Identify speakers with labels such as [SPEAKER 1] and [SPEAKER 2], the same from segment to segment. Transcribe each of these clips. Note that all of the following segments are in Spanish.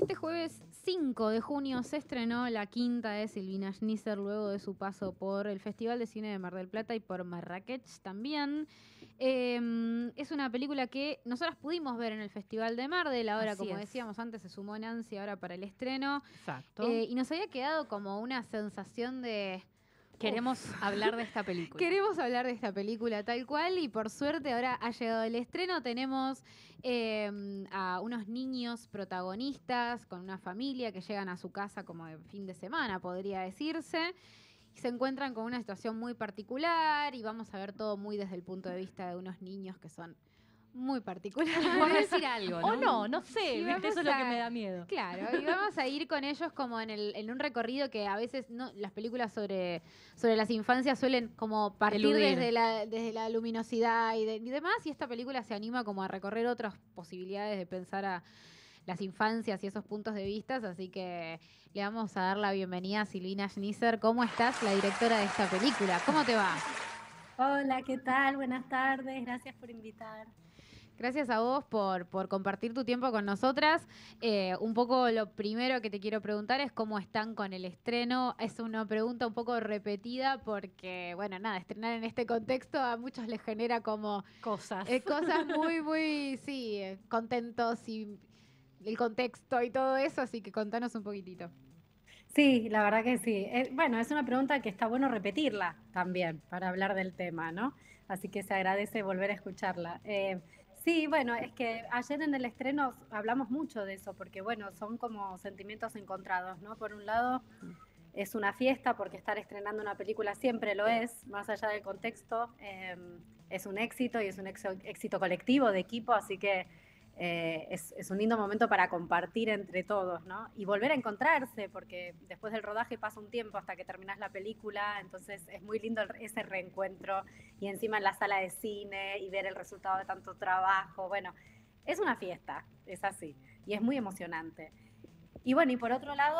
[SPEAKER 1] Este jueves 5 de junio se estrenó la quinta de Silvina Schnisser luego de su paso por el Festival de Cine de Mar del Plata y por Marrakech también. Es una película que nosotras pudimos ver en el Festival de Mar del, ahora
[SPEAKER 2] Así
[SPEAKER 1] como
[SPEAKER 2] es.
[SPEAKER 1] decíamos antes se sumó Nancy ahora para el estreno.
[SPEAKER 2] Exacto.
[SPEAKER 1] Y nos había quedado como una sensación de...
[SPEAKER 2] Queremos hablar de esta película.
[SPEAKER 1] Queremos hablar de esta película tal cual y por suerte ahora ha llegado el estreno. Tenemos a unos niños protagonistas con una familia que llegan a su casa como de fin de semana, podría decirse. Y se encuentran con una situación muy particular y vamos a ver todo muy desde el punto de vista de unos niños que son muy particulares.
[SPEAKER 2] Por decir algo,
[SPEAKER 1] O
[SPEAKER 2] ¿no? No sé,
[SPEAKER 1] y
[SPEAKER 2] ¿viste? Eso
[SPEAKER 1] vamos
[SPEAKER 2] es lo que me
[SPEAKER 1] a...
[SPEAKER 2] da miedo.
[SPEAKER 1] Claro, y vamos a ir con ellos como en un recorrido que a veces no, las películas sobre las infancias suelen como partir
[SPEAKER 2] Eludir.
[SPEAKER 1] desde la luminosidad y demás, y esta película se anima como a recorrer otras posibilidades de pensar a las infancias y esos puntos de vista, así que le vamos a dar la bienvenida a Silvina Schnisser. ¿Cómo estás, la directora de esta película? ¿Cómo te va?
[SPEAKER 3] Hola, ¿qué tal? Buenas tardes, gracias por invitar.
[SPEAKER 1] Gracias a vos por compartir tu tiempo con nosotras. Un poco lo primero que te quiero preguntar es cómo están con el estreno. Es una pregunta un poco repetida porque, bueno, nada, estrenar en este contexto a muchos les genera como
[SPEAKER 2] Cosas.
[SPEAKER 1] cosas muy, muy, sí, contentos y el contexto y todo eso, así que contanos un poquitito.
[SPEAKER 3] Sí, la verdad que sí. Bueno, es una pregunta que está bueno repetirla también para hablar del tema, ¿no? Así que se agradece volver a escucharla. Sí, bueno, es que ayer en el estreno hablamos mucho de eso, porque bueno, son como sentimientos encontrados, ¿no? Por un lado, es una fiesta porque estar estrenando una película siempre lo es, más allá del contexto, es un éxito y es un éxito colectivo, de equipo, así que es un lindo momento para compartir entre todos, ¿no? Y volver a encontrarse, porque después del rodaje pasa un tiempo hasta que terminas la película, entonces es muy lindo ese reencuentro y encima en la sala de cine y ver el resultado de tanto trabajo, bueno, es una fiesta, es así, y es muy emocionante. Y bueno, y por otro lado,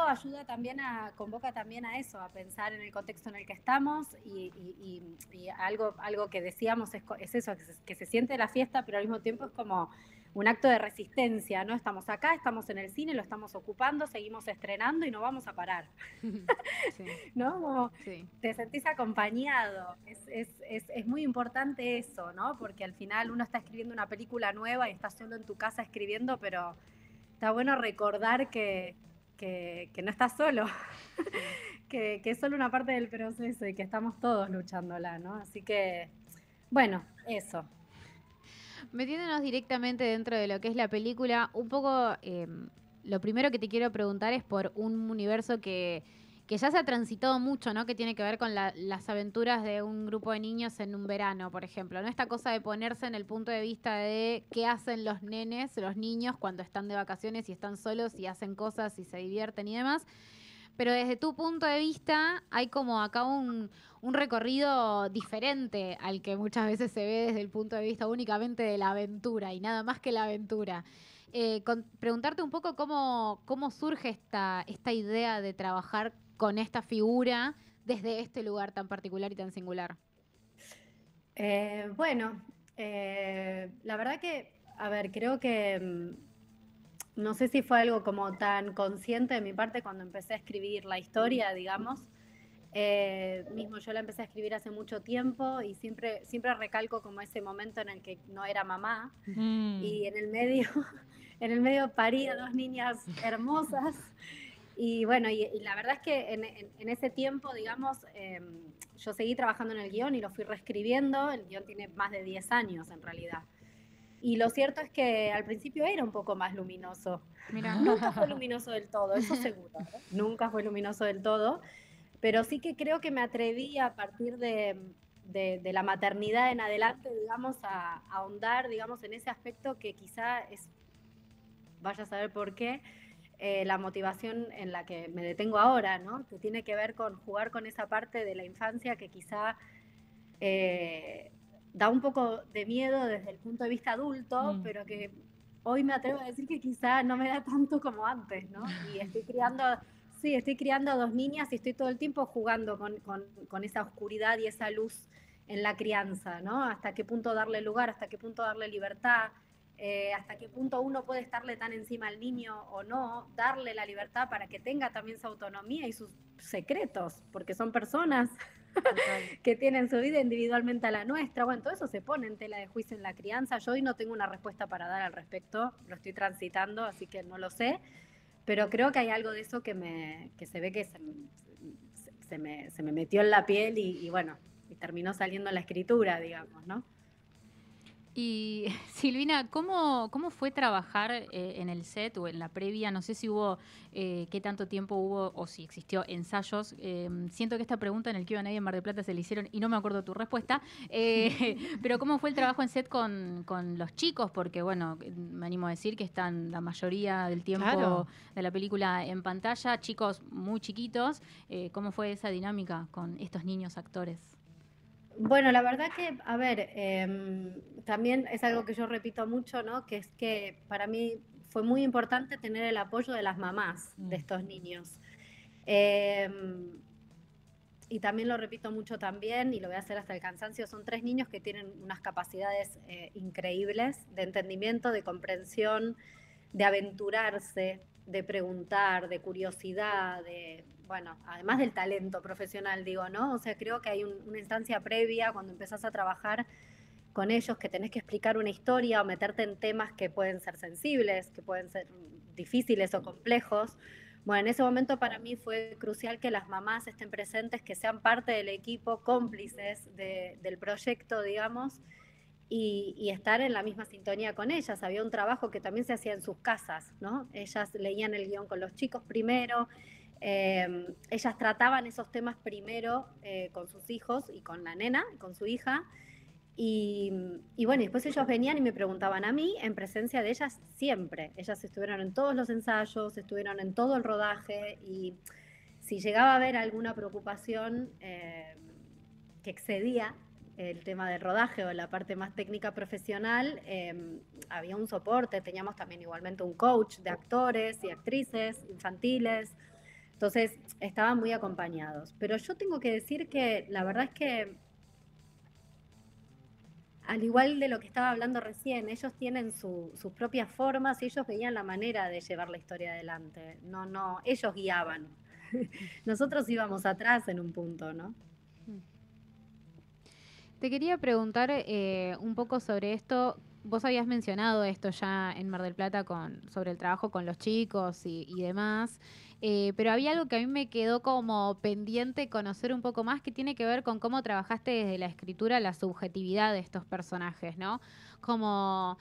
[SPEAKER 3] convoca también a eso, a pensar en el contexto en el que estamos y algo que decíamos es eso, que se siente la fiesta, pero al mismo tiempo es como un acto de resistencia, ¿no? Estamos acá, estamos en el cine, lo estamos ocupando, seguimos estrenando y no vamos a parar,
[SPEAKER 1] Sí,
[SPEAKER 3] ¿no? Como
[SPEAKER 1] sí.
[SPEAKER 3] te sentís acompañado, es muy importante eso, ¿no? Porque al final uno está escribiendo una película nueva y está solo en tu casa escribiendo, pero está bueno recordar que no estás solo,
[SPEAKER 1] Sí.
[SPEAKER 3] que es solo una parte del proceso y que estamos todos luchándola, ¿no? Así que, bueno, eso.
[SPEAKER 1] Metiéndonos directamente dentro de lo que es la película, un poco lo primero que te quiero preguntar es por un universo que ya se ha transitado mucho, ¿no? Que tiene que ver con las aventuras de un grupo de niños en un verano, por ejemplo, ¿no? Esta cosa de ponerse en el punto de vista de qué hacen los nenes, los niños, cuando están de vacaciones y están solos y hacen cosas y se divierten y demás. Pero desde tu punto de vista hay como acá un recorrido diferente al que muchas veces se ve desde el punto de vista únicamente de la aventura y nada más que la aventura. Preguntarte un poco cómo surge esta idea de trabajar con esta figura desde este lugar tan particular y tan singular.
[SPEAKER 3] Bueno, la verdad que, a ver, creo que no sé si fue algo como tan consciente de mi parte cuando empecé a escribir la historia, digamos. Mismo yo la empecé a escribir hace mucho tiempo y siempre recalco como ese momento en el que no era mamá
[SPEAKER 2] Mm.
[SPEAKER 3] y en el medio, en el medio parí a dos niñas hermosas. Y bueno, y la verdad es que en ese tiempo, digamos, yo seguí trabajando en el guión y lo fui reescribiendo. El guión tiene más de 10 años en realidad. Y lo cierto es que al principio era un poco más luminoso.
[SPEAKER 1] Mira.
[SPEAKER 3] Nunca fue luminoso del todo, eso seguro, ¿eh? Nunca fue luminoso del todo, pero sí que creo que me atreví a partir de la maternidad en adelante, digamos, a ahondar, digamos, en ese aspecto que quizá es, vaya a saber por qué, la motivación en la que me detengo ahora, ¿no? Que tiene que ver con jugar con esa parte de la infancia que quizá eh, da un poco de miedo desde el punto de vista adulto,
[SPEAKER 2] Mm.
[SPEAKER 3] pero que hoy me atrevo a decir que quizá no me da tanto como antes, ¿no? Y estoy criando a dos niñas y estoy todo el tiempo jugando con esa oscuridad y esa luz en la crianza, ¿no? Hasta qué punto darle lugar, hasta qué punto darle libertad. hasta qué punto uno puede estarle tan encima al niño o no, darle la libertad para que tenga también su autonomía y sus secretos, porque son personas que tienen su vida individualmente a la nuestra. Bueno, todo eso se pone en tela de juicio en la crianza. Yo hoy no tengo una respuesta para dar al respecto, lo estoy transitando, así que no lo sé, pero creo que hay algo de eso que se ve que se me metió en la piel y bueno, y terminó saliendo en la escritura, digamos, ¿no?
[SPEAKER 2] Y Silvina, ¿cómo fue trabajar en el set o en la previa? No sé si hubo, qué tanto tiempo hubo o si existió ensayos. Siento que esta pregunta en el Q&A en Mar del Plata se le hicieron y no me acuerdo tu respuesta. Pero ¿cómo fue el trabajo en set con los chicos? Porque, bueno, me animo a decir que están la mayoría del tiempo de la película en pantalla, chicos muy chiquitos. ¿Cómo fue esa dinámica con estos niños actores?
[SPEAKER 3] Bueno, la verdad que, a ver, también es algo que yo repito mucho, ¿no? Que es que para mí fue muy importante tener el apoyo de las mamás de estos niños. Y también lo repito mucho también, y lo voy a hacer hasta el cansancio, son 3 niños que tienen unas capacidades increíbles de entendimiento, de comprensión, de aventurarse, de preguntar, de curiosidad, bueno, además del talento profesional, digo, ¿no? O sea, creo que hay una instancia previa cuando empezás a trabajar con ellos que tenés que explicar una historia o meterte en temas que pueden ser sensibles, que pueden ser difíciles o complejos. Bueno, en ese momento para mí fue crucial que las mamás estén presentes, que sean parte del equipo, cómplices del proyecto, digamos, y estar en la misma sintonía con ellas. Había un trabajo que también se hacía en sus casas, ¿no? Ellas leían el guión con los chicos primero, ellas trataban esos temas primero con sus hijos y con la nena, con su hija, y bueno, después ellos venían y me preguntaban a mí, en presencia de ellas siempre. Ellas estuvieron en todos los ensayos, estuvieron en todo el rodaje, y si llegaba a haber alguna preocupación que excedía el tema del rodaje o la parte más técnica profesional, había un soporte, teníamos también igualmente un coach de actores y actrices infantiles, entonces estaban muy acompañados. Pero yo tengo que decir que la verdad es que, al igual de lo que estaba hablando recién, ellos tienen sus propias formas y ellos veían la manera de llevar la historia adelante. No, ellos guiaban. Nosotros íbamos atrás en un punto, ¿no?
[SPEAKER 1] Te quería preguntar un poco sobre esto. Vos habías mencionado esto ya en Mar del Plata sobre el trabajo con los chicos y demás, pero había algo que a mí me quedó como pendiente conocer un poco más, que tiene que ver con cómo trabajaste desde la escritura la subjetividad de estos personajes, ¿no? Cómo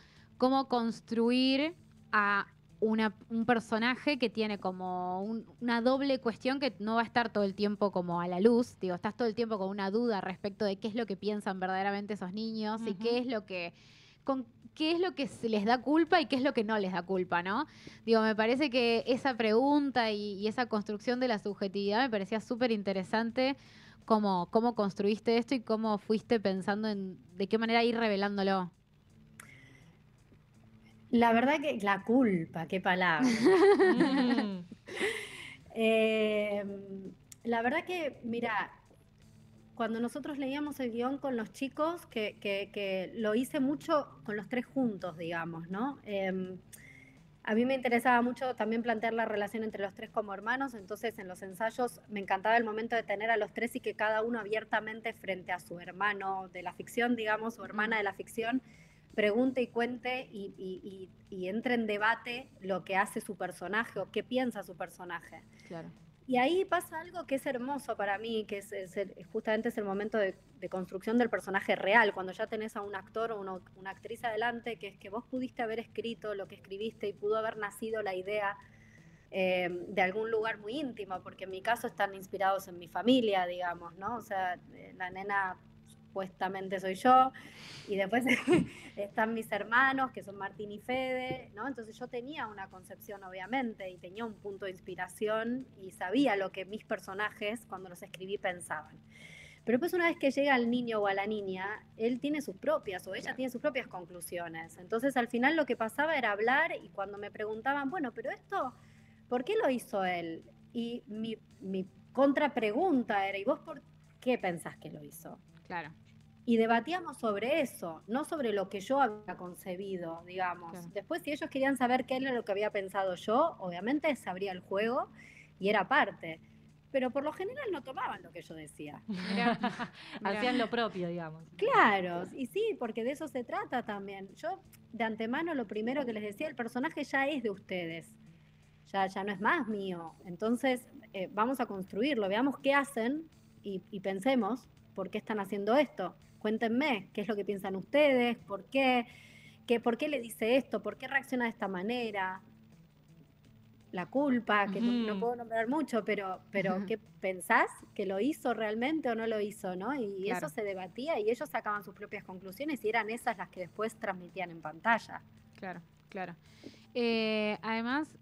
[SPEAKER 1] construir a un personaje que tiene como una doble cuestión que no va a estar todo el tiempo como a la luz. Digo, estás todo el tiempo con una duda respecto de qué es lo que piensan verdaderamente esos niños y qué es lo que se les da culpa y qué es lo que no les da culpa, ¿no? Digo, me parece que esa pregunta y esa construcción de la subjetividad me parecía súper interesante. Cómo construiste esto y cómo fuiste pensando en de qué manera ir revelándolo.
[SPEAKER 3] La verdad que la culpa, qué palabra. Eh, la verdad que, mira, cuando nosotros leíamos el guión con los chicos, que lo hice mucho con los 3 juntos, digamos, ¿no? A mí me interesaba mucho también plantear la relación entre los 3 como hermanos, entonces en los ensayos me encantaba el momento de tener a los 3 y que cada uno abiertamente frente a su hermano de la ficción, digamos, o hermana de la ficción, pregunte y cuente y entre en debate lo que hace su personaje o qué piensa su personaje.
[SPEAKER 1] Claro.
[SPEAKER 3] Y ahí pasa algo que es hermoso para mí, que justamente es el momento de construcción del personaje real, cuando ya tenés a un actor o una actriz adelante, que es que vos pudiste haber escrito lo que escribiste y pudo haber nacido la idea de algún lugar muy íntimo, porque en mi caso están inspirados en mi familia, digamos, ¿no? O sea, la nena supuestamente soy yo, y después están mis hermanos, que son Martín y Fede, ¿no? Entonces yo tenía una concepción, obviamente, y tenía un punto de inspiración, y sabía lo que mis personajes, cuando los escribí, pensaban. Pero después, una vez que llega el niño o a la niña, él tiene sus propias, o ella tiene sus propias conclusiones. Entonces, al final lo que pasaba era hablar, y cuando me preguntaban, bueno, pero esto, ¿por qué lo hizo él? Y mi contrapregunta era, ¿y vos por qué pensás que lo hizo?
[SPEAKER 1] Claro.
[SPEAKER 3] y debatíamos sobre eso, no sobre lo que yo había concebido, digamos.
[SPEAKER 2] Claro.
[SPEAKER 3] Después, si ellos querían saber qué era lo que había pensado yo, obviamente se abría el juego y era parte. Pero por lo general no tomaban lo que yo decía.
[SPEAKER 1] Mirá, mirá.
[SPEAKER 4] Hacían lo propio, digamos.
[SPEAKER 3] Claro, y sí, porque de eso se trata también. Yo, de antemano, lo primero que les decía, el personaje ya es de ustedes, ya no es más mío. Entonces, vamos a construirlo, veamos qué hacen y pensemos por qué están haciendo esto. Cuéntenme qué es lo que piensan ustedes, por qué le dice esto, por qué reacciona de esta manera. La culpa, que no puedo nombrar mucho, pero ¿qué pensás? ¿Que lo hizo realmente o no lo hizo? ¿No? Y
[SPEAKER 1] Claro.
[SPEAKER 3] eso se debatía y ellos sacaban sus propias conclusiones y eran esas las que después transmitían en pantalla.
[SPEAKER 1] Claro, claro. Además,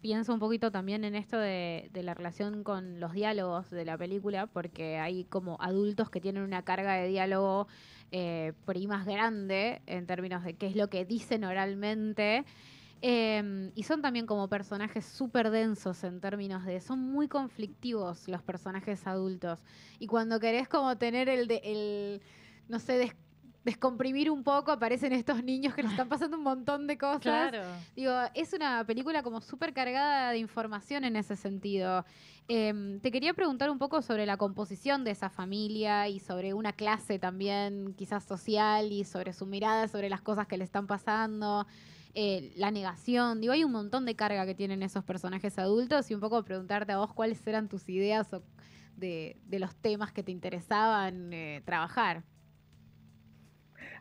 [SPEAKER 1] pienso un poquito también en esto de la relación con los diálogos de la película, porque hay como adultos que tienen una carga de diálogo por ahí más grande en términos de qué es lo que dicen oralmente. Y son también como personajes súper densos en términos de... Son muy conflictivos los personajes adultos. Y cuando querés como tener no sé, descomprimir un poco, aparecen estos niños que le están pasando un montón de cosas.
[SPEAKER 4] Claro.
[SPEAKER 1] Digo, es una película como súper cargada de información en ese sentido. Te quería preguntar un poco sobre la composición de esa familia y sobre una clase también, quizás social, y sobre su mirada sobre las cosas que le están pasando. La negación, digo, hay un montón de carga que tienen esos personajes adultos y un poco preguntarte a vos cuáles eran tus ideas de los temas que te interesaban trabajar.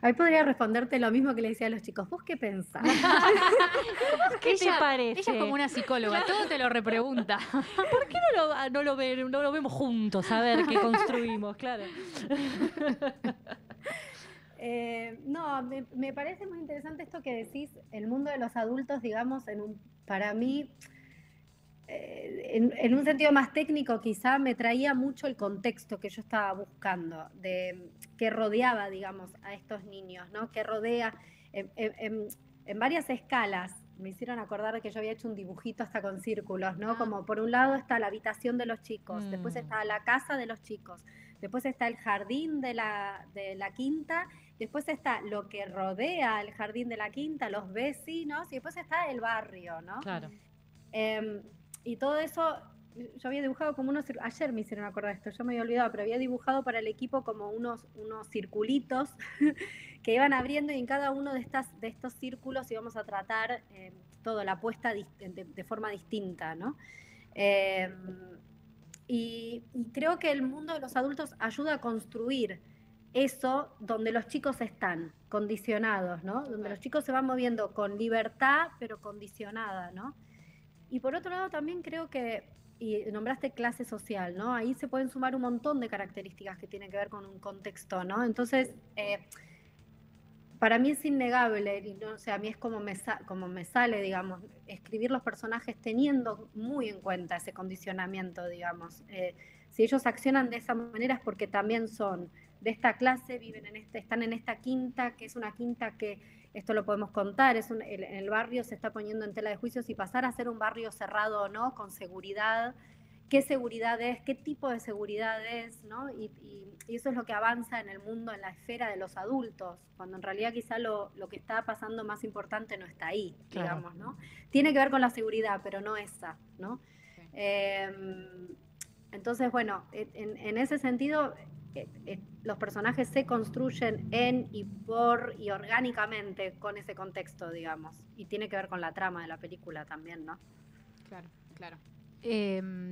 [SPEAKER 3] Ahí podría responderte lo mismo que le decía a los chicos. ¿Vos qué pensás?
[SPEAKER 4] ¿Qué te parece?
[SPEAKER 2] Ella es como una psicóloga, todo te lo repregunta.
[SPEAKER 4] ¿Por qué no lo vemos juntos? A ver qué construimos, claro.
[SPEAKER 3] No, me parece muy interesante esto que decís, el mundo de los adultos, digamos, para mí, en un sentido más técnico, quizá me traía mucho el contexto que yo estaba buscando, que rodeaba, digamos, a estos niños, ¿no? Que rodea en varias escalas. Me hicieron acordar que yo había hecho un dibujito hasta con círculos, ¿no? Como por un lado está la habitación de los chicos, después está la casa de los chicos, después está el jardín de la quinta, después está lo que rodea el jardín de la quinta, los vecinos, y después está el barrio, ¿no?
[SPEAKER 4] Claro.
[SPEAKER 3] Y todo eso, yo había dibujado como ayer me hicieron acordar esto, yo me había olvidado, pero había dibujado para el equipo como unos circulitos que iban abriendo y en cada uno de estos círculos íbamos a tratar todo, la puesta de forma distinta, ¿no? Y creo que el mundo de los adultos ayuda a construir eso donde los chicos están condicionados, ¿no? Donde los chicos se van moviendo con libertad, pero condicionada, ¿no? Y por otro lado también creo que, y nombraste clase social, ¿no? Ahí se pueden sumar un montón de características que tienen que ver con un contexto, ¿no? Entonces, para mí es innegable, y no, o sea, a mí es como me sale, digamos, escribir los personajes teniendo muy en cuenta ese condicionamiento, digamos. Si ellos accionan de esa manera es porque también son de esta clase, están en esta quinta, que es una quinta que, esto lo podemos contar, el barrio se está poniendo en tela de juicio si pasar a ser un barrio cerrado o no, con seguridad, qué seguridad es, qué tipo de seguridad es, ¿no? Y eso es lo que avanza en el mundo, en la esfera de los adultos, cuando en realidad quizá lo que está pasando más importante no está ahí,
[SPEAKER 4] Claro.
[SPEAKER 3] digamos, ¿no? Tiene que ver con la seguridad, pero no esa, ¿no?
[SPEAKER 1] Sí.
[SPEAKER 3] Entonces, bueno, en ese sentido, los personajes se construyen en y por y orgánicamente con ese contexto, digamos, y tiene que ver con la trama de la película también, ¿no?
[SPEAKER 1] Claro, claro.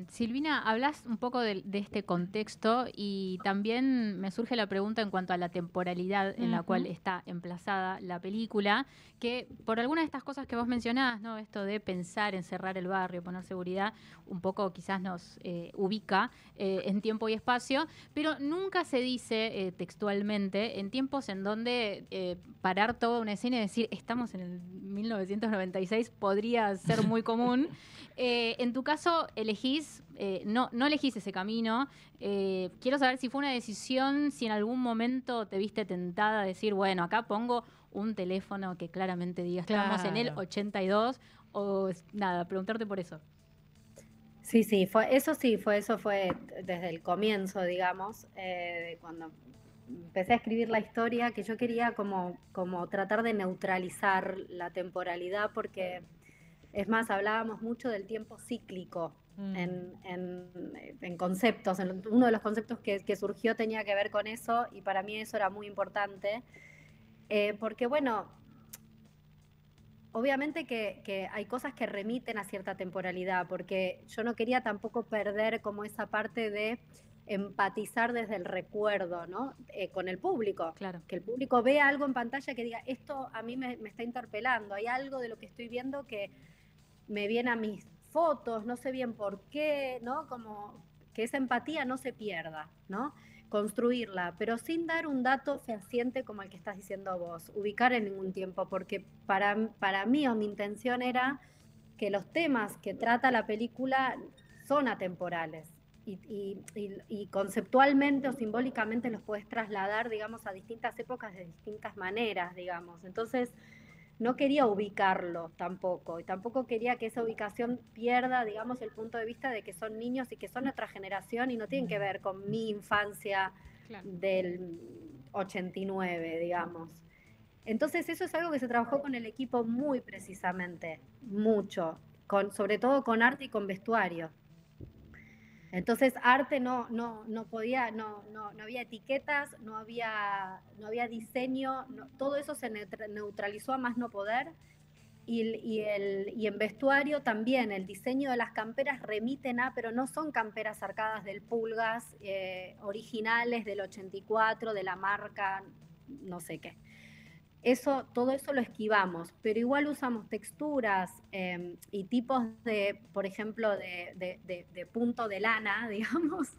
[SPEAKER 2] Silvina, hablas un poco de este contexto y también me surge la pregunta en cuanto a la temporalidad en la cual está emplazada la película, que por algunas de estas cosas que vos mencionás, ¿no? Esto de pensar en cerrar el barrio, poner seguridad, un poco quizás nos ubica en tiempo y espacio, pero nunca se dice textualmente en tiempos en donde parar toda una escena y decir, estamos en el 1996, podría ser muy común. En tu caso, elegís, no elegís ese camino. Quiero saber si fue una decisión, si en algún momento te viste tentada a decir, bueno, acá pongo un teléfono que claramente diga, estamos en el
[SPEAKER 4] Claro.
[SPEAKER 2] 82, o nada, preguntarte por eso.
[SPEAKER 3] Sí, eso fue desde el comienzo, digamos, cuando empecé a escribir la historia, que yo quería como tratar de neutralizar la temporalidad, porque es más, hablábamos mucho del tiempo cíclico en conceptos. Uno de los conceptos que surgió tenía que ver con eso, y para mí eso era muy importante, porque bueno, obviamente que hay cosas que remiten a cierta temporalidad, porque yo no quería tampoco perder como esa parte de empatizar desde el recuerdo, ¿no? Con el público.
[SPEAKER 2] Claro.
[SPEAKER 3] Que el público vea algo en pantalla que diga, esto a mí me está interpelando, hay algo de lo que estoy viendo que me viene a mis fotos, no sé bien por qué, ¿no? Como que esa empatía no se pierda, ¿no? Construirla, pero sin dar un dato fehaciente como el que estás diciendo vos, ubicar en ningún tiempo, porque para mí o mi intención era que los temas que trata la película son atemporales y conceptualmente o simbólicamente los puedes trasladar, digamos, a distintas épocas de distintas maneras, digamos. Entonces, no quería ubicarlo tampoco, y tampoco quería que esa ubicación pierda, digamos, el punto de vista de que son niños y que son otra generación y no tienen que ver con mi infancia del 89, digamos. Entonces eso es algo que se trabajó con el equipo muy precisamente, mucho, sobre todo con arte y con vestuario. Entonces arte no podía, no había etiquetas, no había diseño, todo eso se neutralizó a más no poder. Y en vestuario también, el diseño de las camperas remiten a, pero no son camperas arcadas del Pulgas, originales del 84, de la marca, no sé qué. Todo eso lo esquivamos, pero igual usamos texturas y tipos de, por ejemplo, de punto de lana, digamos,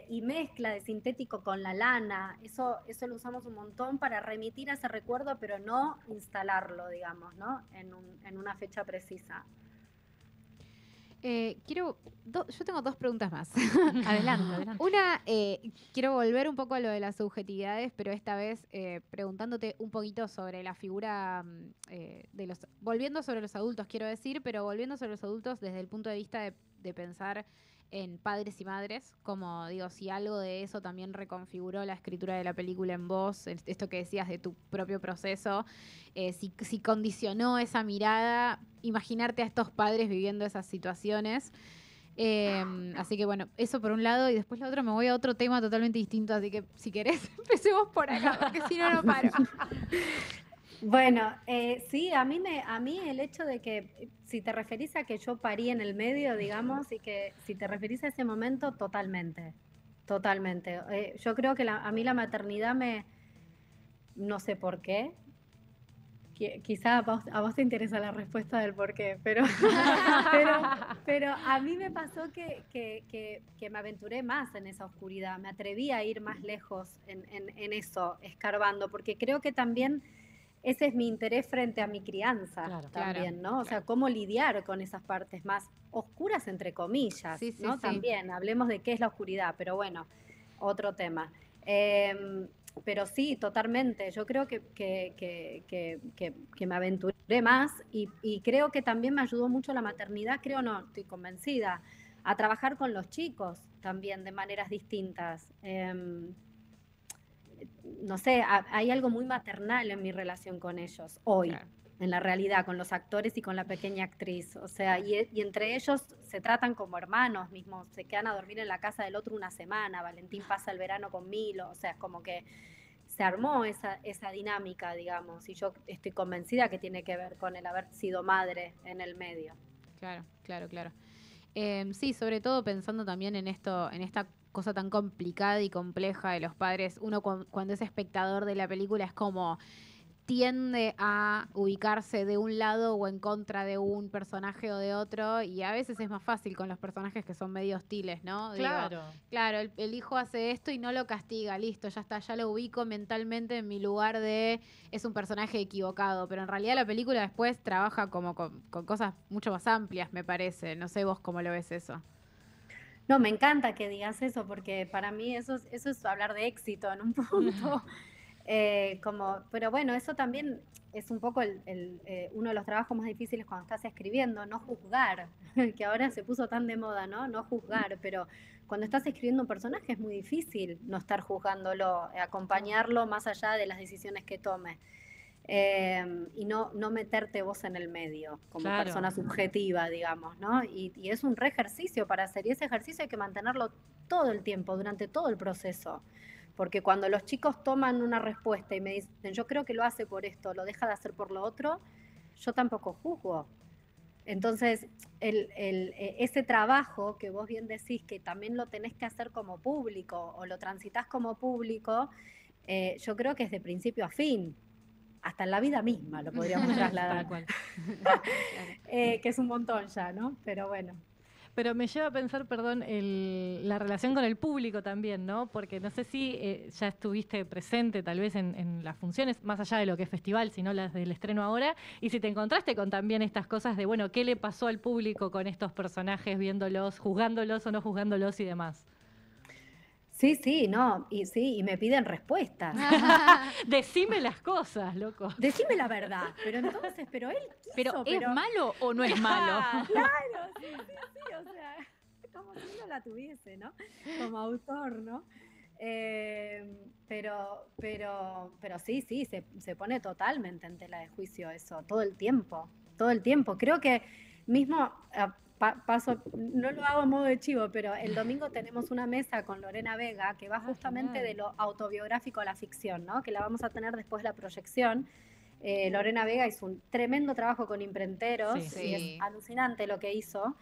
[SPEAKER 3] y mezcla de sintético con la lana. Eso lo usamos un montón para remitir a ese recuerdo, pero no instalarlo, digamos, ¿no? En una fecha precisa.
[SPEAKER 1] Yo tengo dos preguntas más.
[SPEAKER 2] Adelante.
[SPEAKER 1] Una, quiero volver un poco a lo de las subjetividades, pero esta vez preguntándote un poquito sobre la figura volviendo sobre los adultos, quiero decir, pero volviendo sobre los adultos desde el punto de vista de pensar en padres y madres, como digo, si algo de eso también reconfiguró la escritura de la película en vos, esto que decías de tu propio proceso, si condicionó esa mirada, imaginarte a estos padres viviendo esas situaciones. Así que bueno, eso por un lado, y después lo otro me voy a otro tema totalmente distinto, así que si querés empecemos por acá, porque si no, no paro.
[SPEAKER 3] Bueno, sí, a mí el hecho de que, si te referís a que yo parí en el medio, digamos, y que si te referís a ese momento, totalmente. Yo creo que a mí la maternidad no sé por qué, quizá a vos te interesa la respuesta del por qué, pero a mí me pasó que me aventuré más en esa oscuridad, me atreví a ir más lejos en eso, escarbando, porque creo que también ese es mi interés frente a mi crianza también, ¿no? O sea, cómo lidiar con esas partes más oscuras, entre comillas,
[SPEAKER 1] sí,
[SPEAKER 3] ¿no?
[SPEAKER 1] Sí.
[SPEAKER 3] También, hablemos de qué es la oscuridad, pero bueno, otro tema. Pero sí, totalmente. Yo creo que me aventuré más y creo que también me ayudó mucho la maternidad, creo no, estoy convencida, a trabajar con los chicos también de maneras distintas. No sé, hay algo muy maternal en mi relación con ellos hoy, en la realidad, con los actores y con la pequeña actriz. O sea, y entre ellos se tratan como hermanos mismos, se quedan a dormir en la casa del otro una semana, Valentín pasa el verano con Milo, o sea, es como que se armó esa dinámica, digamos, y yo estoy convencida que tiene que ver con el haber sido madre en el medio.
[SPEAKER 1] Claro. Sí, sobre todo pensando también en esta cosa tan complicada y compleja de los padres. Uno cuando es espectador de la película es como tiende a ubicarse de un lado o en contra de un personaje o de otro, y a veces es más fácil con los personajes que son medio hostiles, ¿no?
[SPEAKER 4] Claro.
[SPEAKER 1] Digo, claro, el hijo hace esto y no lo castiga, listo, ya está, ya lo ubico mentalmente en mi lugar de es un personaje equivocado, pero en realidad la película después trabaja como con cosas mucho más amplias, me parece. No sé vos cómo lo ves eso.
[SPEAKER 3] No, me encanta que digas eso, porque para mí eso es hablar de éxito en un punto. Pero bueno, eso también, es un poco uno de los trabajos más difíciles cuando estás escribiendo, no juzgar, que ahora se puso tan de moda, ¿no? No juzgar, pero cuando estás escribiendo un personaje es muy difícil no estar juzgándolo, acompañarlo más allá de las decisiones que tome. Y no meterte vos en el medio como persona subjetiva, digamos, ¿no? Y es un re ejercicio para hacer, y ese ejercicio hay que mantenerlo todo el tiempo, durante todo el proceso. Porque cuando los chicos toman una respuesta y me dicen, yo creo que lo hace por esto, lo deja de hacer por lo otro, yo tampoco juzgo. Entonces, ese trabajo que vos bien decís que también lo tenés que hacer como público o lo transitas como público, yo creo que es de principio a fin. Hasta en la vida misma lo podríamos trasladar. Que es un montón ya, ¿no? Pero bueno.
[SPEAKER 4] Pero me lleva a pensar, perdón, la relación con el público también, ¿no? Porque no sé si ya estuviste presente tal vez en las funciones, más allá de lo que es festival, sino las del estreno ahora, y si te encontraste con también estas cosas de, bueno, ¿qué le pasó al público con estos personajes, viéndolos, juzgándolos o no juzgándolos y demás?
[SPEAKER 3] Sí, no, y me piden respuestas.
[SPEAKER 4] Decime las cosas, loco.
[SPEAKER 3] Decime la verdad, pero entonces, pero él quiso,
[SPEAKER 2] ¿es malo o no es malo?
[SPEAKER 3] Claro, sí, o sea, como si no la tuviese, ¿no? Como autor, ¿no? Pero sí, se pone totalmente en tela de juicio eso, todo el tiempo. Creo que mismo, paso, no lo hago a modo de chivo, pero el domingo tenemos una mesa con Lorena Vega que va justamente de lo autobiográfico a la ficción, ¿no? Que la vamos a tener después de la proyección. Lorena Vega hizo un tremendo trabajo con imprenteros y es alucinante lo que hizo.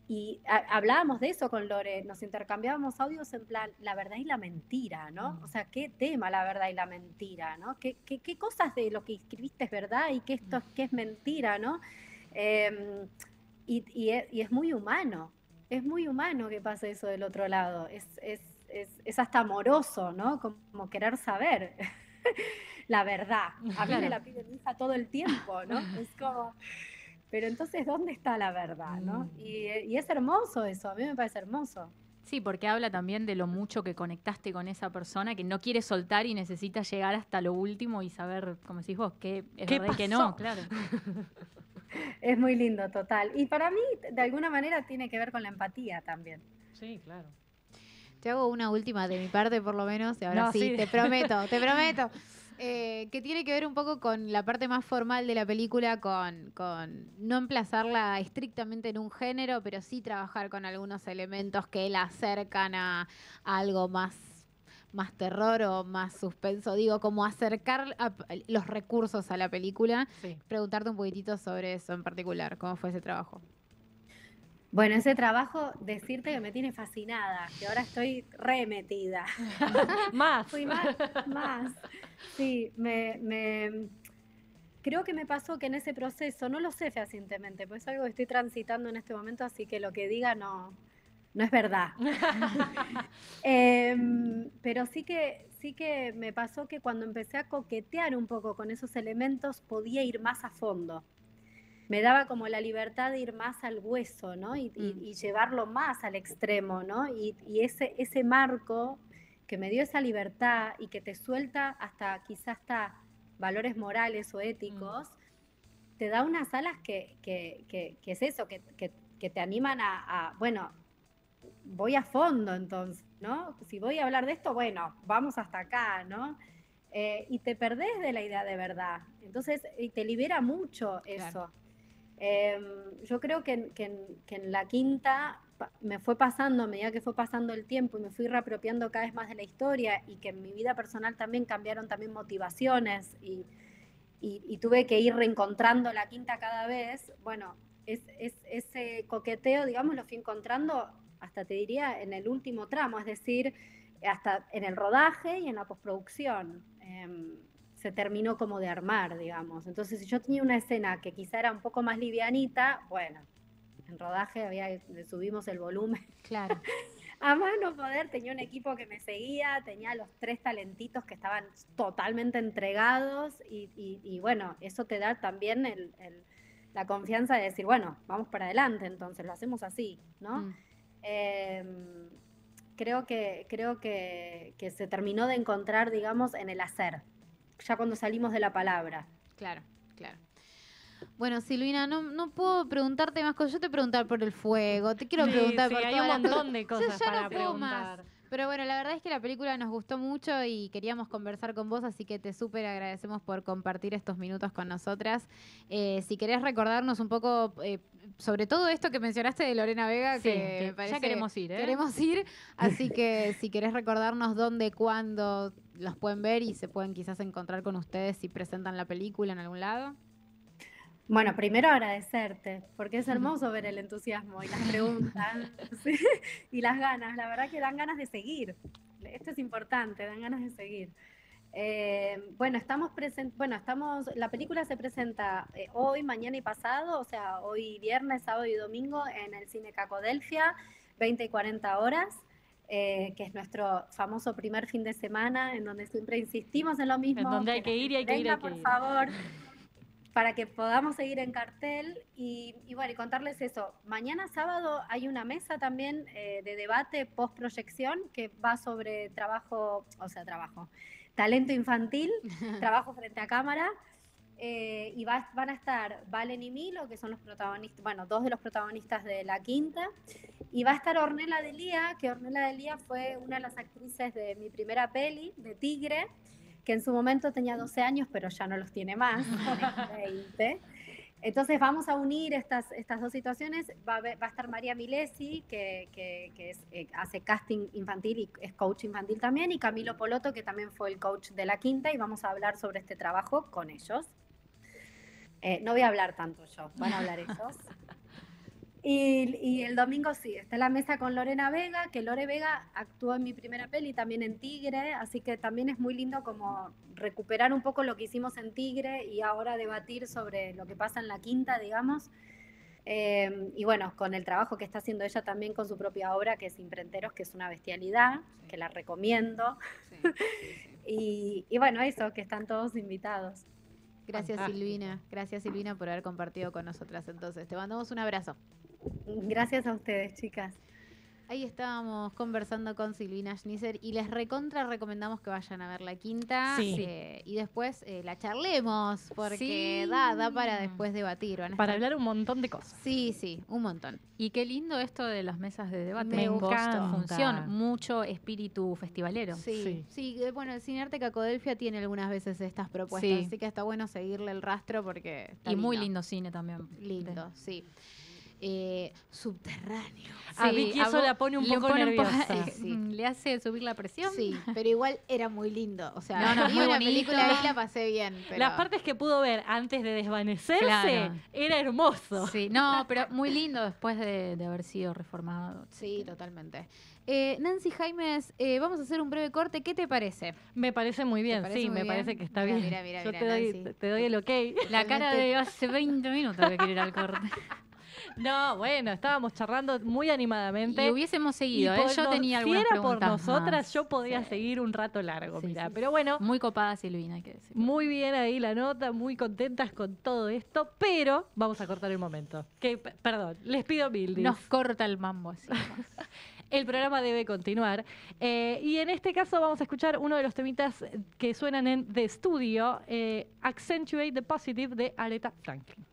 [SPEAKER 3] Y hablábamos de eso con Lore, nos intercambiábamos audios en plan la verdad y la mentira, ¿no? O sea, qué tema la verdad y la mentira, ¿no? ¿Qué cosas de lo que escribiste es verdad y qué es mentira, ¿no? Y es muy humano que pase eso del otro lado, es hasta amoroso, ¿no? Como querer saber la verdad. A mí me la pide mi hija todo el tiempo, ¿no? Es como... Pero entonces, ¿dónde está la verdad, no? Y es hermoso eso, a mí me parece hermoso.
[SPEAKER 2] Sí, porque habla también de lo mucho que conectaste con esa persona que no quiere soltar y necesita llegar hasta lo último y saber, como decís vos, qué es verdad y qué no, claro.
[SPEAKER 3] Es muy lindo, total. Y para mí, de alguna manera, tiene que ver con la empatía también.
[SPEAKER 4] Sí, claro.
[SPEAKER 1] Te hago una última de mi parte, por lo menos, y ahora sí, te prometo. Que tiene que ver un poco con la parte más formal de la película, con no emplazarla estrictamente en un género, pero sí trabajar con algunos elementos que la acercan a algo más terror o más suspenso, digo, como acercar los recursos a la película. Sí. Preguntarte un poquitito sobre eso en particular, ¿cómo fue ese trabajo?
[SPEAKER 3] Bueno, ese trabajo, decirte que me tiene fascinada, que ahora estoy remetida.
[SPEAKER 4] Más.
[SPEAKER 3] Fui más. Sí, creo que me pasó que en ese proceso, no lo sé fehacientemente, pues es algo que estoy transitando en este momento, así que lo que diga no es verdad. Pero sí que me pasó que cuando empecé a coquetear un poco con esos elementos, podía ir más a fondo. Me daba como la libertad de ir más al hueso, ¿no? Y llevarlo más al extremo, ¿no? Y ese marco que me dio esa libertad y que te suelta quizás hasta valores morales o éticos, te da unas alas que es eso, que te animan bueno, voy a fondo entonces, ¿no? Si voy a hablar de esto, bueno, vamos hasta acá, ¿no? Y te perdés de la idea de verdad. Entonces, te libera mucho eso. Claro. Yo creo que en la quinta me fue pasando, a medida que fue pasando el tiempo y me fui reapropiando cada vez más de la historia y que en mi vida personal también cambiaron también motivaciones y tuve que ir reencontrando la quinta cada vez, bueno, ese coqueteo, digamos, lo fui encontrando hasta te diría en el último tramo, es decir, hasta en el rodaje y en la postproducción. Se terminó como de armar, digamos. Entonces, si yo tenía una escena que quizá era un poco más livianita, bueno, en rodaje le subimos el volumen.
[SPEAKER 1] Claro.
[SPEAKER 3] A más no poder, tenía un equipo que me seguía, tenía los 3 talentitos que estaban totalmente entregados y bueno, eso te da también la confianza de decir, bueno, vamos para adelante, entonces lo hacemos así, ¿no? Creo que se terminó de encontrar, digamos, en el hacer. Ya cuando salimos de la palabra.
[SPEAKER 1] Claro. Claro. Bueno, Silvina, no puedo preguntarte más cosas. Yo te preguntar por el fuego, te quiero preguntar por
[SPEAKER 4] hay
[SPEAKER 1] todas
[SPEAKER 4] un
[SPEAKER 1] las
[SPEAKER 4] montón de cosas
[SPEAKER 1] Yo ya
[SPEAKER 4] para
[SPEAKER 1] no puedo
[SPEAKER 4] preguntar.
[SPEAKER 1] más. Pero bueno, la verdad es que la película nos gustó mucho y queríamos conversar con vos, así que te súper agradecemos por compartir estos minutos con nosotras. Si querés recordarnos un poco sobre todo esto que mencionaste de Lorena Vega,
[SPEAKER 2] Sí,
[SPEAKER 1] que
[SPEAKER 2] que
[SPEAKER 1] me parece
[SPEAKER 2] ya queremos ir, ¿eh?
[SPEAKER 1] Queremos ir, así que si querés recordarnos dónde, cuándo los pueden ver y se pueden quizás encontrar con ustedes si presentan la película en algún lado.
[SPEAKER 3] Bueno, primero agradecerte, porque es hermoso ver el entusiasmo y las preguntas ¿sí? Y las ganas. La verdad que dan ganas de seguir. Esto es importante, dan ganas de seguir. Bueno, la película se presenta hoy, mañana y pasado, o sea, hoy viernes, sábado y domingo en el Cine Cacodelfia, 20 y 40 horas. Que es nuestro famoso primer fin de semana, en donde siempre insistimos en lo mismo.
[SPEAKER 4] En donde hay que ir y hay que ir, hay que
[SPEAKER 3] por
[SPEAKER 4] ir.
[SPEAKER 3] favor, para que podamos seguir en cartel y bueno, y contarles eso. Mañana sábado hay una mesa también de debate post-proyección que va sobre talento infantil, trabajo frente a cámara. Y van a estar Valen y Milo, que son los protagonistas, bueno, dos de los protagonistas de La Quinta, y va a estar Ornella Delía, que Ornella Delía fue una de las actrices de mi primera peli, de Tigre, que en su momento tenía 12 años, pero ya no los tiene más, tiene 20. Entonces vamos a unir estas dos situaciones. Va a estar María Milesi, que hace casting infantil y es coach infantil también, y Camilo Poloto, que también fue el coach de La Quinta, y vamos a hablar sobre este trabajo con ellos. No voy a hablar tanto yo, van a hablar ellos. Y el domingo sí, está en la mesa con Lorena Vega, que Lore Vega actuó en mi primera peli, también en Tigre, así que también es muy lindo como recuperar un poco lo que hicimos en Tigre y ahora debatir sobre lo que pasa en La Quinta, digamos. Y bueno, con el trabajo que está haciendo ella también con su propia obra, que es Imprenteros, que es una bestialidad, sí, que la recomiendo. Sí. Y bueno, eso, que están todos invitados.
[SPEAKER 1] Gracias, Silvina. Gracias, Silvina, por haber compartido con nosotras. Entonces, te mandamos un abrazo.
[SPEAKER 3] Gracias a ustedes, chicas.
[SPEAKER 1] Ahí estábamos conversando con Silvina Schnitzer y les recomendamos que vayan a ver La Quinta.
[SPEAKER 4] Sí.
[SPEAKER 1] Y después la charlemos, porque
[SPEAKER 2] sí,
[SPEAKER 1] da para después debatir.
[SPEAKER 4] Para hablar un montón de cosas.
[SPEAKER 1] Sí, un montón.
[SPEAKER 2] Y qué lindo esto de las mesas de debate.
[SPEAKER 1] Me
[SPEAKER 4] encanta.
[SPEAKER 2] Función, mucho espíritu festivalero.
[SPEAKER 1] Sí. Bueno, el Cinearte Cacodelfia tiene algunas veces estas propuestas,
[SPEAKER 2] Sí.
[SPEAKER 1] así que está bueno seguirle el rastro porque está
[SPEAKER 2] Y muy lindo cine también.
[SPEAKER 1] Lindo, sí. Subterráneo.
[SPEAKER 4] A Vicky eso la pone un poco nerviosa.
[SPEAKER 2] Le hace subir la presión.
[SPEAKER 1] Sí, pero igual era muy lindo. O sea,
[SPEAKER 2] No,
[SPEAKER 1] vi
[SPEAKER 2] muy
[SPEAKER 1] una
[SPEAKER 2] bonito.
[SPEAKER 1] película ahí la pasé bien. Pero...
[SPEAKER 4] Las partes que pudo ver antes de desvanecerse,
[SPEAKER 2] Claro.
[SPEAKER 4] era hermoso.
[SPEAKER 2] Sí, no, pero muy lindo después de haber sido reformado.
[SPEAKER 1] Sí, totalmente. Nancy Jaimes, vamos a hacer un breve corte. ¿Qué te parece?
[SPEAKER 4] Me parece muy bien,
[SPEAKER 1] parece
[SPEAKER 4] sí,
[SPEAKER 1] muy
[SPEAKER 4] me
[SPEAKER 1] bien?
[SPEAKER 4] parece que está
[SPEAKER 1] Mira,
[SPEAKER 4] bien.
[SPEAKER 1] mira,
[SPEAKER 4] Yo
[SPEAKER 1] Nancy.
[SPEAKER 4] te doy el ok.
[SPEAKER 2] La cara de hace 20 minutos que quiere ir al corte.
[SPEAKER 4] No, bueno, estábamos charlando muy animadamente.
[SPEAKER 2] Y hubiésemos seguido,
[SPEAKER 4] Y
[SPEAKER 2] yo tenía algunas
[SPEAKER 4] si era por
[SPEAKER 2] preguntas
[SPEAKER 4] nosotras,
[SPEAKER 2] más.
[SPEAKER 4] yo podía
[SPEAKER 2] Sí.
[SPEAKER 4] seguir un rato largo,
[SPEAKER 2] Sí,
[SPEAKER 4] mira.
[SPEAKER 2] sí,
[SPEAKER 4] Pero bueno,
[SPEAKER 2] muy copada Silvina, hay que decir.
[SPEAKER 4] muy bien ahí la nota, muy contentas con todo esto, pero vamos a cortar el momento. Perdón, les pido mil
[SPEAKER 2] Nos corta el mambo así.
[SPEAKER 4] El programa debe continuar. Y en este caso vamos a escuchar uno de los temitas que suenan en The Studio, Accentuate the Positive, de Aretha Franklin.